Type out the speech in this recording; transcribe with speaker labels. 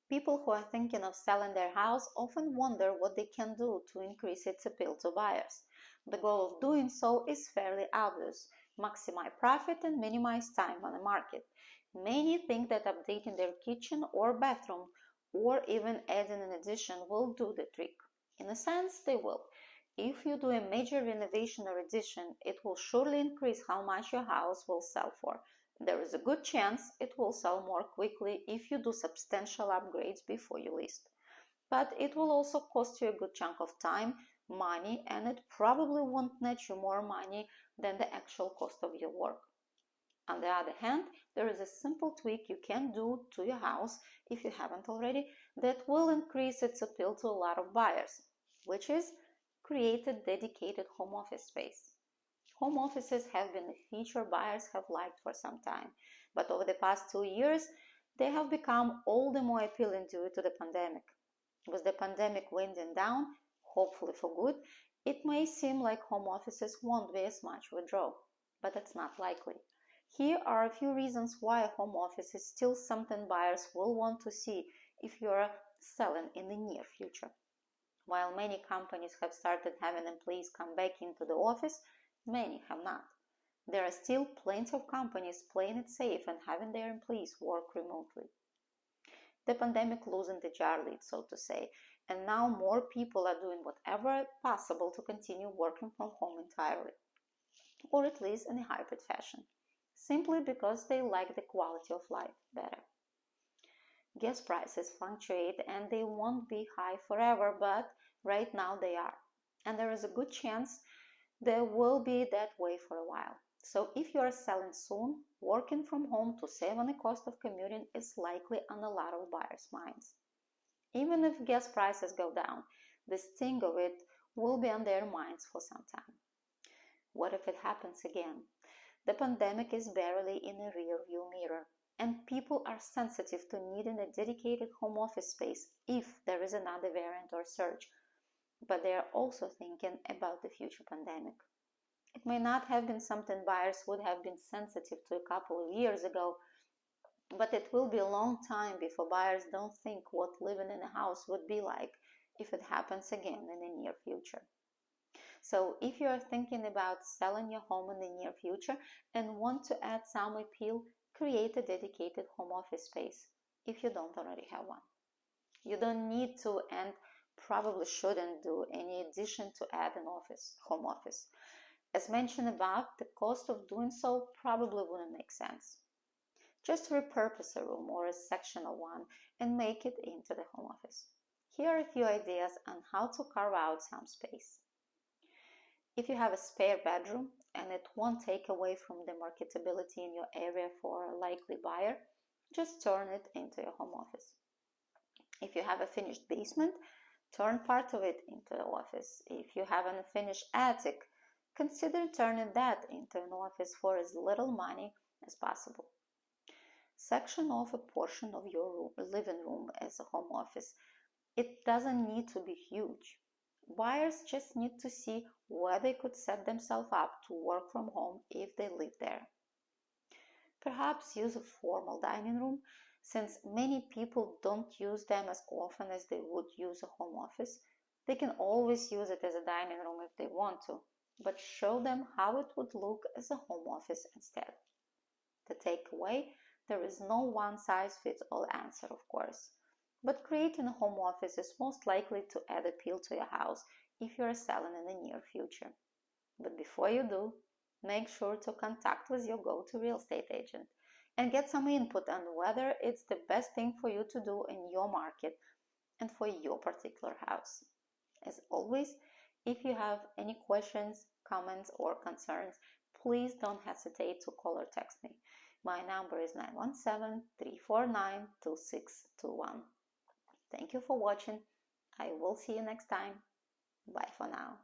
Speaker 1: People who are thinking of selling their house often wonder what they can do to increase its appeal to buyers. The goal of doing so is fairly obvious: maximize profit and minimize time on the market. Many think that updating their kitchen or bathroom or even adding an addition will do the trick. In a sense, they will. If you do a major renovation or addition, it will surely increase how much your house will sell for. There is a good chance it will sell more quickly if you do substantial upgrades before you list. But it will also cost you a good chunk of time, money, and it probably won't net you more money than the actual cost of your work. On the other hand, there is a simple tweak you can do to your house, if you haven't already, that will increase its appeal to a lot of buyers, which is create a dedicated home office space. Home offices have been a feature buyers have liked for some time, but over the past 2 years, they have become all the more appealing due to the pandemic. With the pandemic winding down, hopefully for good, it may seem like home offices won't be as much of a draw, but it's not likely. Here are a few reasons why a home office is still something buyers will want to see if you're selling in the near future. While many companies have started having employees come back into the office, many have not. There are still plenty of companies playing it safe and having their employees work remotely. The pandemic loosened the jar lid, so to say, and now more people are doing whatever possible to continue working from home entirely, or at least in a hybrid fashion, simply because they like the quality of life better. Gas prices fluctuate and they won't be high forever, but right now they are. And there is a good chance they will be that way for a while. So if you are selling soon, working from home to save on the cost of commuting is likely on a lot of buyers' minds. Even if gas prices go down, the sting of it will be on their minds for some time. What if it happens again? The pandemic is barely in a rear-view mirror, and people are sensitive to needing a dedicated home office space if there is another variant or surge. But they are also thinking about the future pandemic. It may not have been something buyers would have been sensitive to a couple of years ago, but it will be a long time before buyers don't think what living in a house would be like if it happens again in the near future. So if you are thinking about selling your home in the near future and want to add some appeal, create a dedicated home office space if you don't already have one. You don't need to and probably shouldn't do any addition to add an home office. As mentioned above, the cost of doing so probably wouldn't make sense. Just repurpose a room or a section of one and make it into the home office. Here are a few ideas on how to carve out some space. If you have a spare bedroom and it won't take away from the marketability in your area for a likely buyer, just turn it into your home office. If you have a finished basement, turn part of it into the office. If you have an unfinished attic, consider turning that into an office for as little money as possible. Section off a portion of your living room as a home office. It doesn't need to be huge. Buyers just need to see where they could set themselves up to work from home if they live there. Perhaps use a formal dining room, since many people don't use them as often as they would use a home office. They can always use it as a dining room if they want to, but show them how it would look as a home office instead. The takeaway: there is no one-size-fits-all answer, of course, but creating a home office is most likely to add appeal to your house if you are selling in the near future. But before you do, make sure to contact with your go-to real estate agent and get some input on whether it's the best thing for you to do in your market and for your particular house. As always, if you have any questions, comments, or concerns, please don't hesitate to call or text me. My number is 917-349-2621. Thank you for watching. I will see you next time. Bye for now.